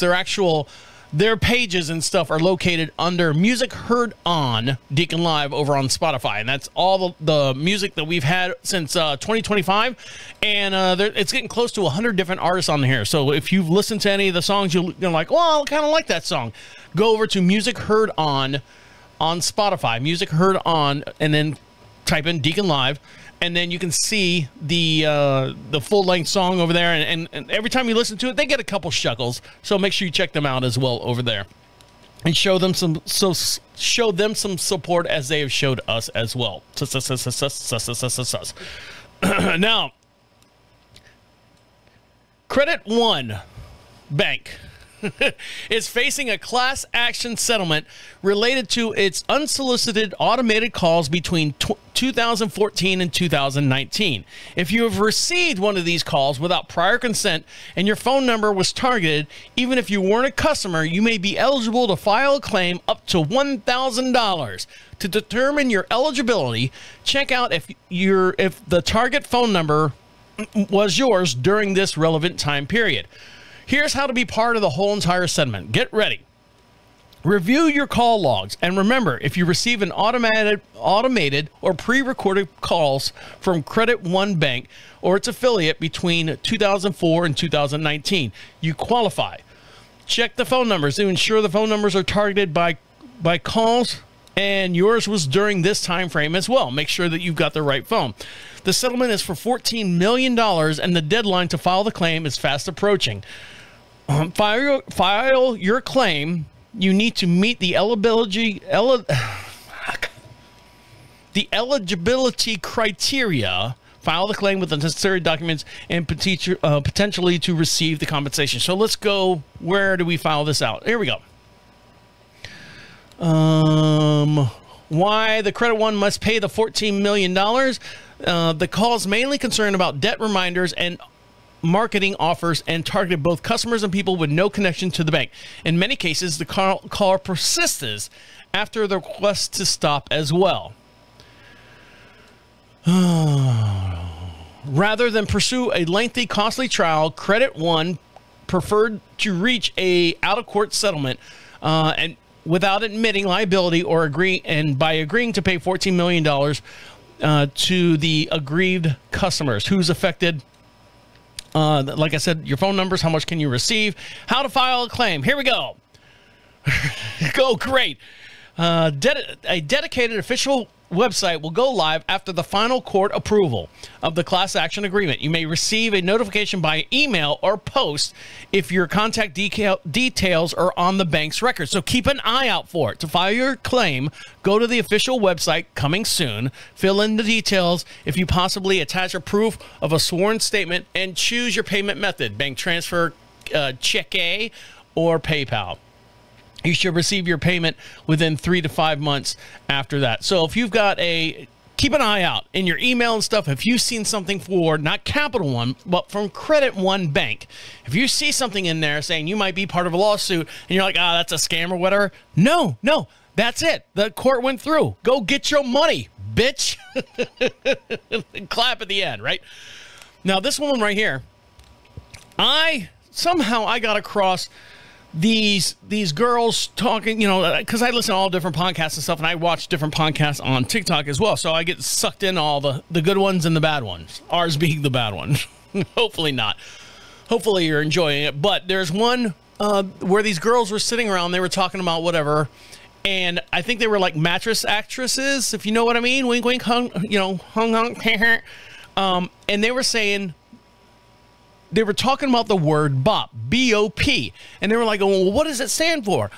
Their pages and stuff are located under Music Heard on Deacon Live over on Spotify, and that's all the music that we've had since 2025, and it's getting close to 100 different artists on here. So if you've listened to any of the songs, you're like, well, I kind of like that song. Go over to Music Heard on Spotify, Music Heard on, and then type in Deacon Live, and then you can see the full-length song over there, and every time you listen to it, they get a couple shekels, so make sure you check them out as well over there, and show them some support as they have showed us as well. Now, Credit One Bank is facing a class action settlement related to its unsolicited automated calls between 2014 and 2019. If you have received one of these calls without prior consent and your phone number was targeted, even if you weren't a customer, you may be eligible to file a claim up to $1,000. To determine your eligibility, check out if the target phone number was yours during this relevant time period. Here's how to be part of the whole entire settlement. Get ready. Review your call logs. And remember, if you receive an automated or pre-recorded calls from Credit One Bank or its affiliate between 2004 and 2019, you qualify. Check the phone numbers to ensure the phone numbers are targeted by calls, and yours was during this time frame as well. Make sure that you've got the right phone. The settlement is for $14 million, and the deadline to file the claim is fast approaching. File your claim. You need to meet the eligibility criteria. File the claim with the necessary documents and potentially to receive the compensation. So let's go. Where do we file this out? Here we go. Why the Credit One must pay the $14 million. The call is mainly concerned about debt reminders and marketing offers and targeted both customers and people with no connection to the bank. In many cases, the call persists after the request to stop as well. Rather than pursue a lengthy, costly trial, Credit One preferred to reach a out-of-court settlement and without admitting liability or by agreeing to pay $14 million to the aggrieved customers. Who's affected? Like I said, your phone numbers, how much can you receive, how to file a claim. Here we go. Go great. A dedicated official website will go live after the final court approval of the class action agreement. You may receive a notification by email or post if your contact details are on the bank's record. So keep an eye out for it. To file your claim, go to the official website coming soon, fill in the details. If you possibly attach a proof of a sworn statement, and choose your payment method, bank transfer, check or PayPal. You should receive your payment within 3 to 5 months after that. So if you've got keep an eye out in your email and stuff. If you've seen something for, not Capital One, but from Credit One Bank, if you see something in there saying you might be part of a lawsuit and you're like, that's a scam or whatever. No, that's it. The court went through. Go get your money, bitch. Clap at the end, right? Now, this one right here, I got across these girls talking, you know, because I listen to all different podcasts and stuff, and I watch different podcasts on TikTok as well, so I get sucked in all the good ones and the bad ones, ours being the bad one. Hopefully not. Hopefully you're enjoying it. But there's one where these girls were sitting around, they were talking about whatever, and I think they were like mattress actresses, if you know what I mean. Wink, wink, hung, you know, hung, and they were saying, they were talking about the word BOP, B-O-P, and they were like, oh, well, what does it stand for?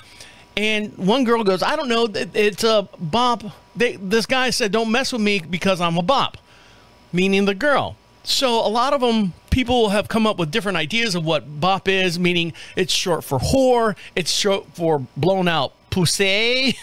And one girl goes, I don't know, it's a BOP. This guy said, don't mess with me because I'm a BOP, meaning the girl. So a lot of them, people have come up with different ideas of what BOP is, meaning it's short for whore, it's short for blown out pussy,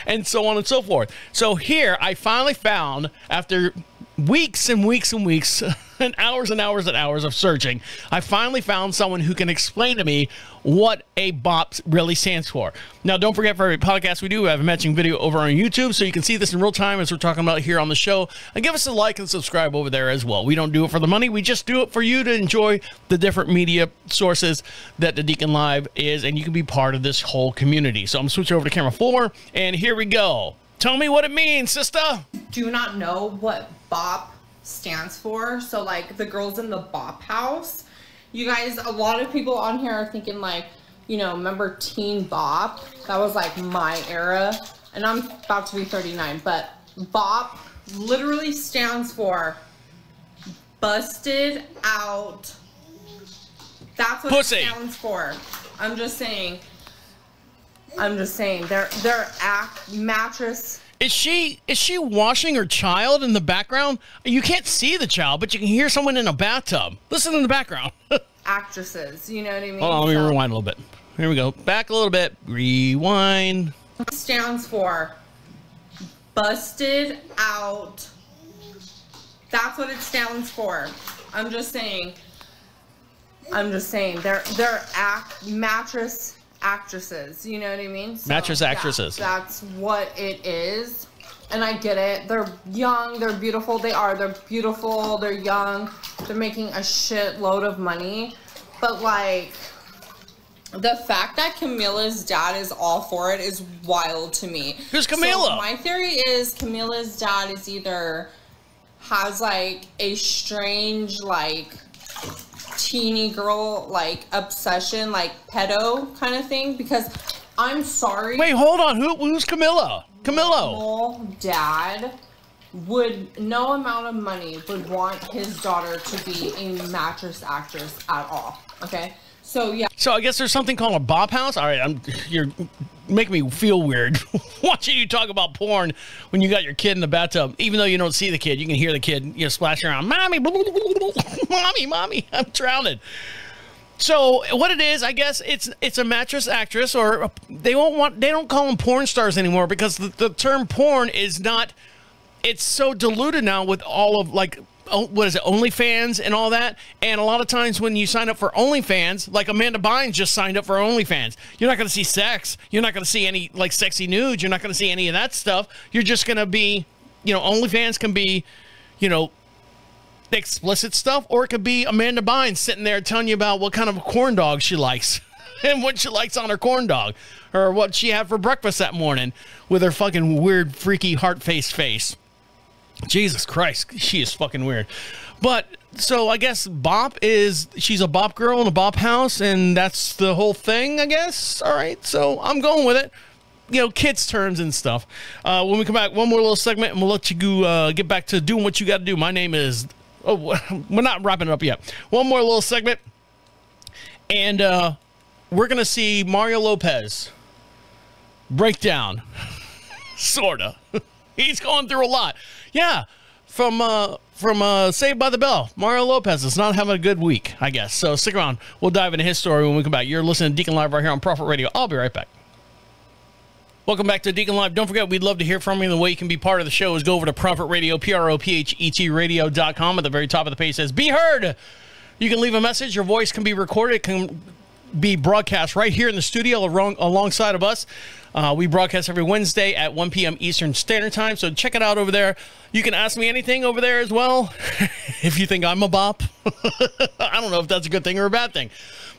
and so on and so forth. So here, I finally found, after weeks and weeks and weeks and hours and hours and hours of searching, I finally found someone who can explain to me what a BOP really stands for. Now, don't forget, for every podcast we do, we have a matching video over on YouTube, so you can see this in real time as we're talking about here on the show. And give us a like and subscribe over there as well. We don't do it for the money. We just do it for you to enjoy the different media sources that the Deacon Live is, and you can be part of this whole community. So I'm going to switch over to camera 4, and here we go. Tell me what it means, sister. Do not know what BOP stands for. So like the girls in the BOP house, you guys, a lot of people on here are thinking like, you know, remember Teen BOP? That was like my era, and I'm about to be 39, but BOP literally stands for busted out. That's what pussy. It stands for. I'm just saying. They're mattress. Is she washing her child in the background? You can't see the child, but you can hear someone in a bathtub. Listen in the background. Actresses, you know what I mean? Hold on, let me rewind a little bit. Here we go. Back a little bit. Rewind. Stands for busted out. That's what it stands for. I'm just saying. They're mattress actresses, you know what I mean? So, mattress actresses. Yeah, that's what it is. And I get it. They're young, they're beautiful. They're beautiful, they're young, they're making a shitload of money. But like, the fact that Camila's dad is all for it is wild to me. Who's Camila? So my theory is Camila's dad is either has like a strange like teeny girl like obsession, like pedo kind of thing, because I'm sorry. Wait, hold on. Who's Camilla? Camillo. Dad would, no amount of money would want his daughter to be a mattress actress at all. Okay, so yeah. So I guess there's something called a BOP house. All right, you're making me feel weird watching you talk about porn when you got your kid in the bathtub. Even though you don't see the kid, you can hear the kid, you know, splashing around. Mommy, mommy, I'm drowning. So what it is, I guess it's a mattress actress, or they don't call them porn stars anymore, because the term porn is not. It's so diluted now with all of like. What is it, OnlyFans and all that? And a lot of times when you sign up for OnlyFans, like Amanda Bynes just signed up for OnlyFans, you're not going to see sex. You're not going to see any like sexy nudes. You're not going to see any of that stuff. You're just going to be, you know, OnlyFans can be, you know, explicit stuff, or it could be Amanda Bynes sitting there telling you about what kind of a corn dog she likes and what she likes on her corn dog, or what she had for breakfast that morning with her fucking weird, freaky, heart-faced face. Jesus Christ, she is fucking weird. But so I guess BOP is, she's a BOP girl in a BOP house, and that's the whole thing, I guess. All right, so I'm going with it. You know, kids' terms and stuff. When we come back, one more little segment, and we'll let you go, get back to doing what you got to do. My name is, we're not wrapping it up yet. One more little segment, and we're going to see Mario Lopez break down, sort of. He's going through a lot. Yeah, from Saved by the Bell, Mario Lopez is not having a good week, I guess. So stick around. We'll dive into his story when we come back. You're listening to Deacon Live right here on Prophet Radio. I'll be right back. Welcome back to Deacon Live. Don't forget, we'd love to hear from you. The way you can be part of the show is go over to Prophet Radio, PROPHET radio.com. At the very top of the page says, Be Heard. You can leave a message. Your voice can be recorded. It can be broadcast right here in the studio alongside of us. We broadcast every Wednesday at 1 p.m. Eastern Standard Time, so check it out over there. You can ask me anything over there as well, if you think I'm a BOP. I don't know if that's a good thing or a bad thing.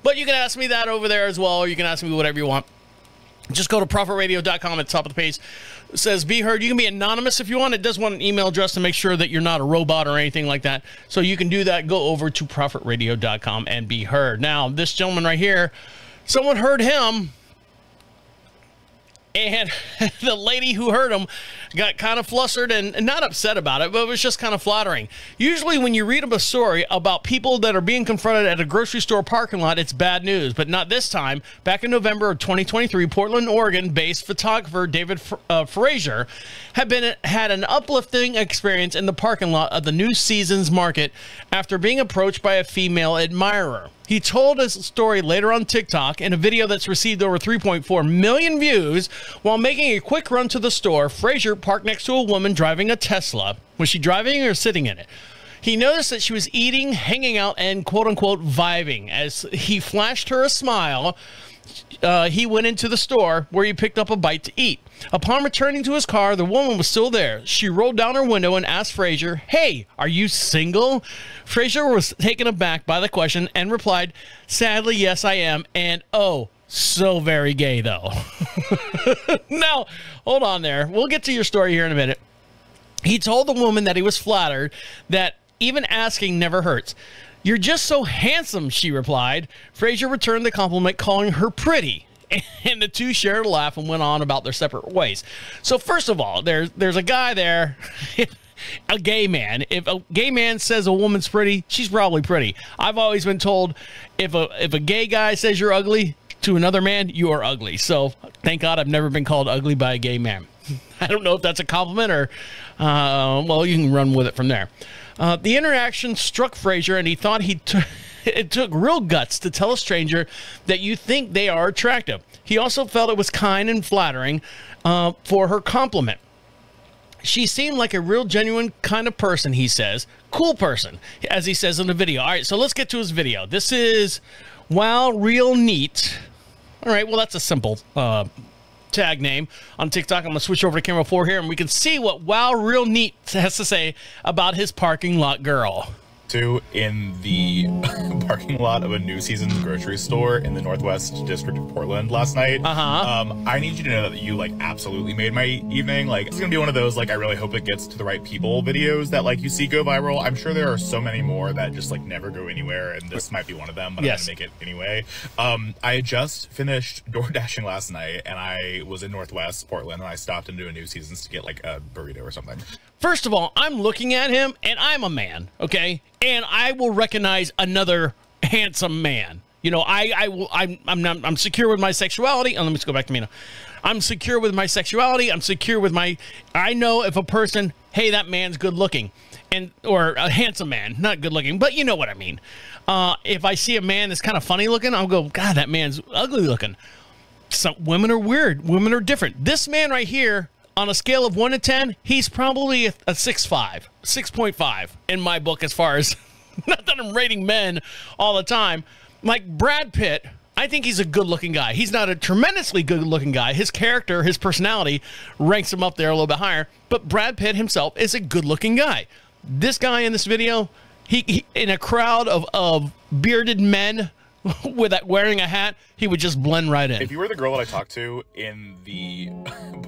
But you can ask me that over there as well, or you can ask me whatever you want. Just go to prophetradio.com at the top of the page. It says be heard. You can be anonymous if you want. It does want an email address to make sure that you're not a robot or anything like that. So you can do that. Go over to prophetradio.com and be heard. Now, this gentleman right here, someone heard him, and the lady who heard him got kind of flustered and not upset about it, but it was just kind of flattering. Usually when you read a story about people that are being confronted at a grocery store parking lot, it's bad news, but not this time. Back in November of 2023, Portland, Oregon-based photographer David Frazier had an uplifting experience in the parking lot of the New Seasons Market after being approached by a female admirer. He told his story later on TikTok in a video that's received over 3.4 million views. While making a quick run to the store, Frazier parked next to a woman driving a Tesla. Was she driving or sitting in it? He noticed that she was eating, hanging out, and quote-unquote vibing. As he flashed her a smile, he went into the store where he picked up a bite to eat. Upon returning to his car, the woman was still there. She rolled down her window and asked Frazier, "Hey, are you single?" Frazier was taken aback by the question and replied, "Sadly, yes, I am, and oh, so very gay, though." Now, hold on there. We'll get to your story here in a minute. He told the woman that he was flattered, that even asking never hurts. "You're just so handsome," she replied. Frazier returned the compliment, calling her pretty. And the two shared a laugh and went on about their separate ways. So first of all, there's a guy there, a gay man. If a gay man says a woman's pretty, she's probably pretty. I've always been told if a gay guy says you're ugly to another man, you are ugly. So thank God I've never been called ugly by a gay man. I don't know if that's a compliment or, well, you can run with it from there. The interaction struck Frazier, and he thought it took real guts to tell a stranger that you think they are attractive. He also felt it was kind and flattering for her compliment. She seemed like a real genuine kind of person, he says. Cool person, as he says in the video. All right, so let's get to his video. This is Wow Real Neat. All right, well, that's a simple tag name on TikTok. I'm going to switch over to camera 4 here, and we can see what Wow Real Neat has to say about his parking lot girl. In the parking lot of a New Seasons grocery store in the Northwest District of Portland last night. I need you to know that you like absolutely made my evening. Like, it's gonna be one of those like I really hope it gets to the right people videos that like you see go viral. I'm sure there are so many more that just like never go anywhere, and this might be one of them, but yes. I'm gonna make it anyway. I had just finished door dashing last night, and I was in Northwest Portland, and I stopped into a New Seasons to get like a burrito or something. First of all, I'm looking at him, and I'm a man, okay? And I will recognize another handsome man. You know, I'm secure with my sexuality. Oh, let me just go back to me now. I'm secure with my sexuality. I'm secure with my. I know if a person, hey, that man's good looking, or a handsome man, not good looking, but you know what I mean. If I see a man that's kind of funny looking, I'll go, God, that man's ugly looking. Some women are weird. Women are different. This man right here, on a scale of 1 to 10, he's probably a 6.5, 6.5 in my book as far as, not that I'm rating men all the time. Like Brad Pitt, I think he's a good-looking guy. He's not a tremendously good-looking guy. His character, his personality ranks him up there a little bit higher, but Brad Pitt himself is a good-looking guy. This guy in this video, he in a crowd of bearded men with that wearing a hat, he would just blend right in. If you were the girl that I talked to in the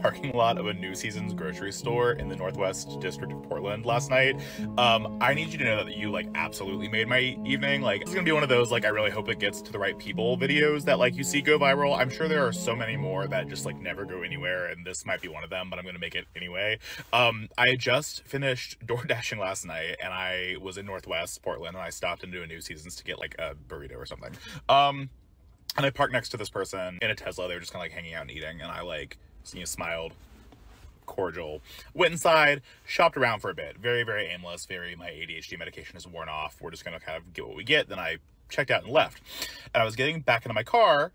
parking lot of a New Seasons grocery store in the Northwest District of Portland last night, I need you to know that you like absolutely made my evening. Like, it's gonna be one of those like I really hope it gets to the right people videos that like you see go viral. I'm sure there are so many more that just like never go anywhere, and this might be one of them, but I'm gonna make it anyway. I had just finished door dashing last night, and I was in Northwest Portland, and I stopped into a New Seasons to get like a burrito or something. And I parked next to this person in a Tesla. They were just kind of like hanging out and eating, and I like, you know, smiled, cordial, went inside, shopped around for a bit. Very, very aimless, my ADHD medication is worn off. We're just gonna kind of get what we get. Then I checked out and left. And I was getting back into my car.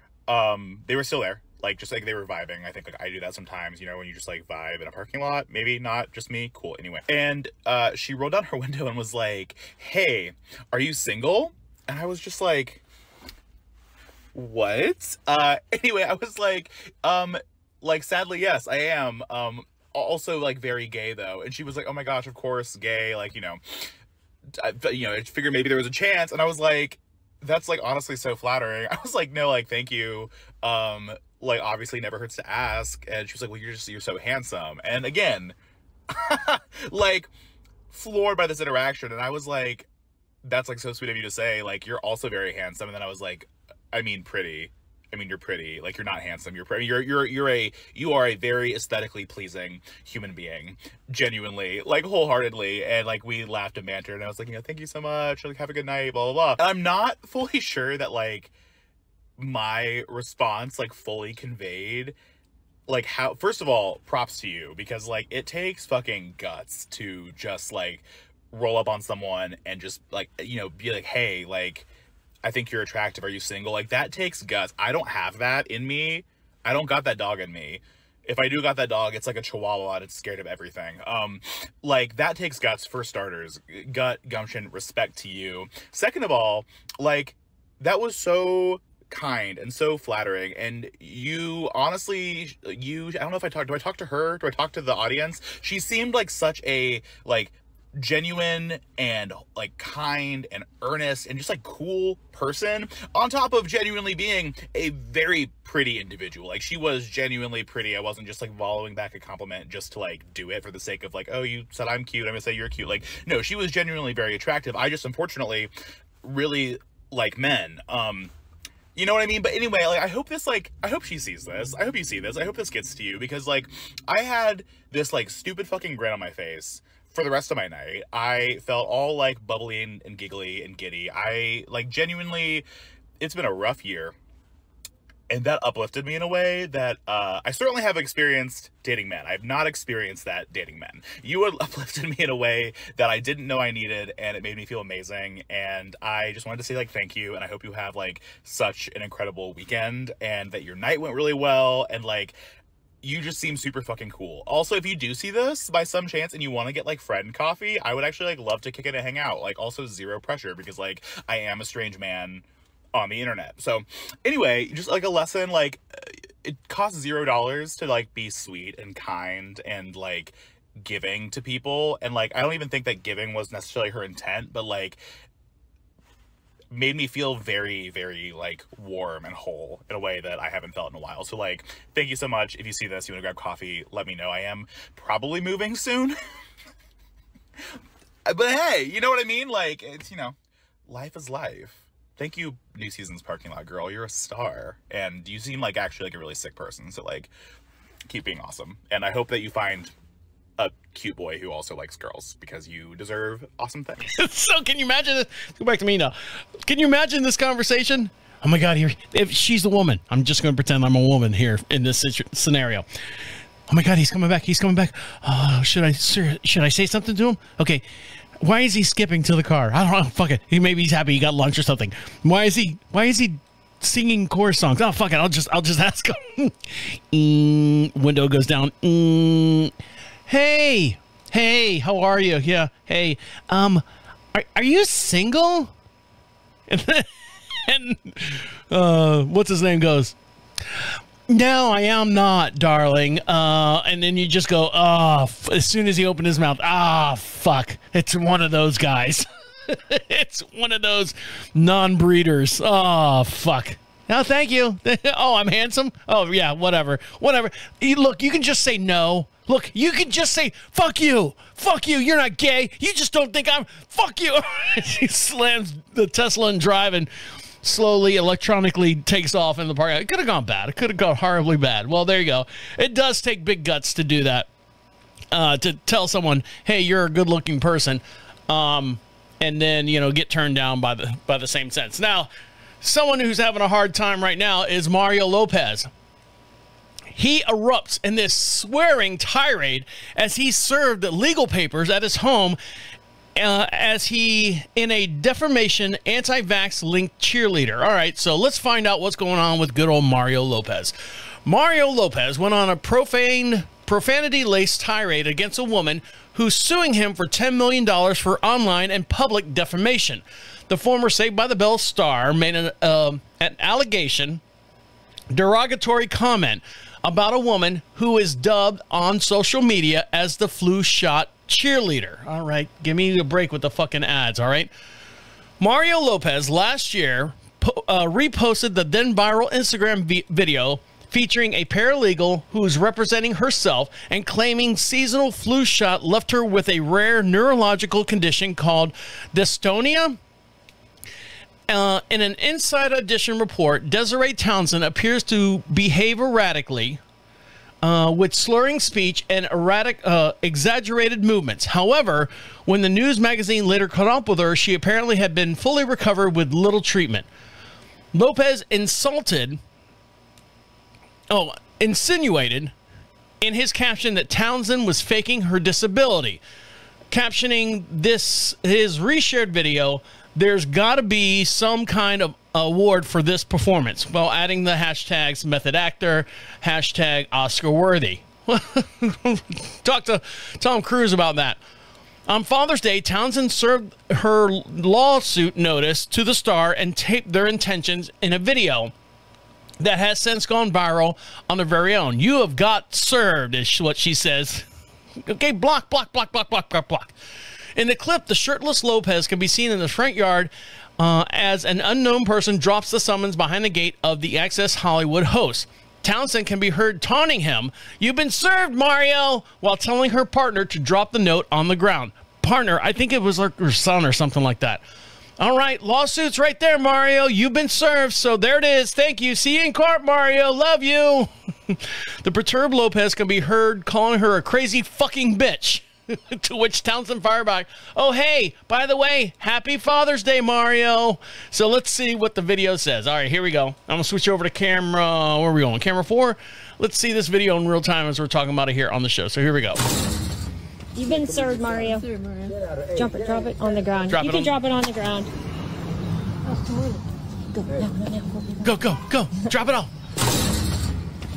They were still there. Like, just like they were vibing. I think like I do that sometimes, you know, when you just like vibe in a parking lot. Maybe not just me. Cool. Anyway. And she rolled down her window and was like, "Hey, are you single?" And I was just like, what? Anyway, I was like, sadly, yes, I am. Also, like, very gay, though. And she was like, oh my gosh, of course, gay, like, I figured maybe there was a chance. And I was like, that's like honestly so flattering. I was like, no, like, thank you. Like, obviously never hurts to ask. And she was like, well, you're so handsome. And again, like, floored by this interaction. And I was like, that's like so sweet of you to say, like, you're also very handsome. And then I was like, I mean, pretty. I mean, you're pretty. Like, you're not handsome. You're pretty. You are a very aesthetically pleasing human being, genuinely, like, wholeheartedly. And like, we laughed and bantered, and I was like, you know, thank you so much. Like, have a good night. Blah blah blah. And I'm not fully sure that like my response like fully conveyed like how. First of all, props to you, because like it takes fucking guts to just like roll up on someone and just like, you know, be like, hey, like, I think you're attractive. Are you single? Like, that takes guts. I don't have that in me. I don't got that dog in me. If I do got that dog, it's like a chihuahua and it's scared of everything. Like, that takes guts for starters. Gut, gumption, respect to you. Second of all, like, that was so kind and so flattering. And you, honestly, I don't know if do I talk to her? Do I talk to the audience? She seemed like such a, like, genuine and like kind and earnest and just like cool person, on top of genuinely being a very pretty individual. Like, she was genuinely pretty. I wasn't just like following back a compliment just to like do it for the sake of like, oh, you said I'm cute, I'm gonna say you're cute. Like, no, she was genuinely very attractive. I just unfortunately really like men. You know what I mean? But anyway, like, I hope she sees this. I hope you see this. I hope this gets to you, because like, I had this like stupid fucking grin on my face for the rest of my night. I felt all like bubbly and giggly and giddy. I like, genuinely, it's been a rough year, and that uplifted me in a way that I certainly have experienced dating men. I've not experienced that dating men. You uplifted me in a way that I didn't know I needed, and it made me feel amazing. And I just wanted to say like thank you, and I hope you have like such an incredible weekend, and that your night went really well, and like, you just seem super fucking cool. Also, if you do see this by some chance and you want to get like friend coffee, I would actually like love to kick it and hang out. Like, also zero pressure, because like, I am a strange man on the internet. So anyway, just like a lesson, like, it costs $0 to like be sweet and kind and like giving to people. And like, I don't even think that giving was necessarily her intent, but like, made me feel very, very like warm and whole in a way that I haven't felt in a while. So like, thank you so much. If you see this, you want to grab coffee, let me know. I am probably moving soon. But hey, you know what I mean? Like, it's, you know, life is life. Thank you, New Season's Parking Lot Girl. You're a star. And you seem like actually like a really sick person. So like, keep being awesome. And I hope that you find a cute boy who also likes girls, because you deserve awesome things. So can you imagine this? Go back to me now. Can you imagine this conversation? Oh my God, if she's a woman, I'm just going to pretend I'm a woman here in this scenario. Oh my God, he's coming back. He's coming back. Oh, should I say something to him? Okay. Why is he skipping to the car? I don't know. Fuck it. Maybe he's happy he got lunch or something. Why is he singing chorus songs? Oh, fuck it. I'll just ask him. Window goes down. Hey, how are you? Yeah. Hey, are you single? And what's his name goes, no, I am not, darling. And then you just go, oh, as soon as he opened his mouth, fuck. It's one of those guys. It's one of those non-breeders. Oh, fuck. No, thank you. Oh, I'm handsome? Oh, yeah, whatever. Look, you can just say no. Look, you can just say, fuck you. Fuck you. You're not gay. You just don't think I'm... Fuck you. He slams the Tesla and drive and slowly, electronically takes off in the park. It could have gone bad. It could have gone horribly bad. Well, there you go. It does take big guts to do that. To tell someone, hey, you're a good-looking person. And then, you know, get turned down by the same sense. Now, someone who's having a hard time right now is Mario Lopez. He erupts in this swearing tirade as he served legal papers at his home as he in a defamation anti-vax linked cheerleader. All right, so let's find out what's going on with good old Mario Lopez. Mario Lopez went on a profanity-laced tirade against a woman who's suing him for $10 million for online and public defamation. The former Saved by the Bell star made an allegation, derogatory comment about a woman who is dubbed on social media as the flu shot cheerleader. All right, give me a break with the fucking ads, all right? Mario Lopez last year reposted the then viral Instagram video featuring a paralegal who is representing herself and claiming seasonal flu shot left her with a rare neurological condition called dystonia. In an Inside Edition report, Desiree Townsend appears to behave erratically with slurring speech and erratic, exaggerated movements. However, when the news magazine later caught up with her, she apparently had been fully recovered with little treatment. Lopez insinuated in his caption that Townsend was faking her disability. Captioning his reshared video, "There's got to be some kind of award for this performance," while adding the hashtags method actor, hashtag Oscar worthy. Talk to Tom Cruise about that. On Father's Day, Townsend served her lawsuit notice to the Star and taped their intentions in a video that has since gone viral on their very own. "You have got served," is what she says. Okay, block, block, block, block, block, block, block. In the clip, the shirtless Lopez can be seen in the front yard as an unknown person drops the summons behind the gate of the Access Hollywood host. Townsend can be heard taunting him, "You've been served, Mario," while telling her partner to drop the note on the ground. Partner, I think it was her son or something like that. All right, lawsuit's right there, Mario. You've been served, so there it is. Thank you. See you in court, Mario. Love you. The perturbed Lopez can be heard calling her a crazy fucking bitch. To which Townsend fired back, "Oh, hey, by the way, happy Father's Day, Mario." So let's see what the video says. All right, here we go. I'm going to switch over to camera. Where are we going? Camera 4. Let's see this video in real time as we're talking about it here on the show. So here we go. "You've been served, Mario. Drop it on the ground. You can drop it on the ground. Go, go, go. Drop it off.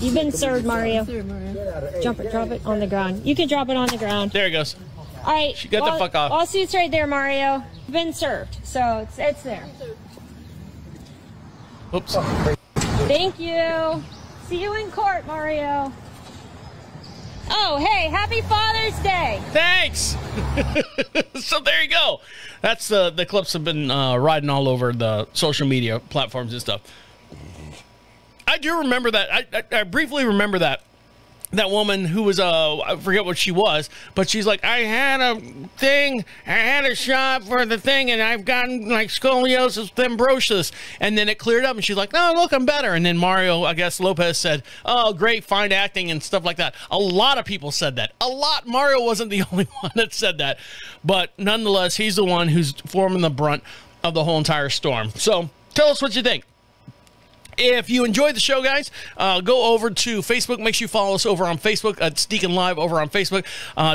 You've been served, Mario. Drop it on the ground. You can drop it on the ground." There it goes. All right. She got the fuck off. Lawsuit's right there, Mario. You've been served, so it's there. Oops. Thank you. See you in court, Mario. Oh, hey, happy Father's Day. Thanks. So there you go. That's the clips have been riding all over the social media platforms and stuff. I do remember that. I briefly remember that woman who was, I forget what she was, but she's like, "I had a shot for the thing, and I've gotten like scoliosis, fibrosis." And then it cleared up, and she's like, "Oh, look, I'm better." And then Mario, I guess Lopez said, "Oh, great, fine acting," and stuff like that. A lot of people said that. A lot. Mario wasn't the only one that said that. But nonetheless, he's the one who's forming the brunt of the whole entire storm. So tell us what you think. If you enjoyed the show, guys, go over to Facebook. Make sure you follow us over on Facebook. It's DeaconLive over on Facebook.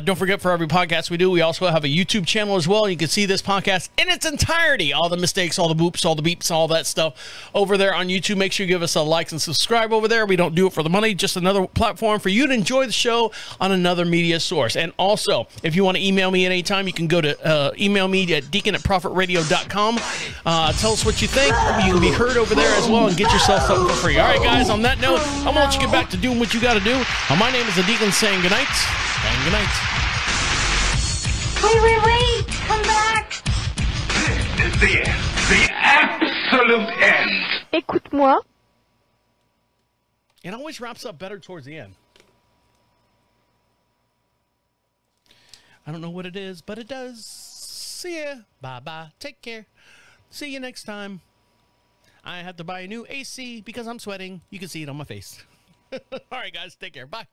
Don't forget, for every podcast we do, we also have a YouTube channel as well. You can see this podcast in its entirety. All the mistakes, all the boops, all the beeps, all that stuff over there on YouTube. Make sure you give us a like and subscribe over there. We don't do it for the money. Just another platform for you to enjoy the show on another media source. And also, if you want to email me at any time, you can go to email me at deacon@profitradio.com. Tell us what you think. You can be heard over there as well and get yourself something for free. All right, guys, on that note, I'm going to let you get back to doing what you got to do. My name is the Deacon, saying goodnight and goodnight. Wait, come back. This is the end. The absolute end. Écoute-moi. It always wraps up better towards the end. I don't know what it is, but it does. See ya. Bye-bye. Take care. See you next time. I have to buy a new AC because I'm sweating. You can see it on my face. All right, guys. Take care. Bye.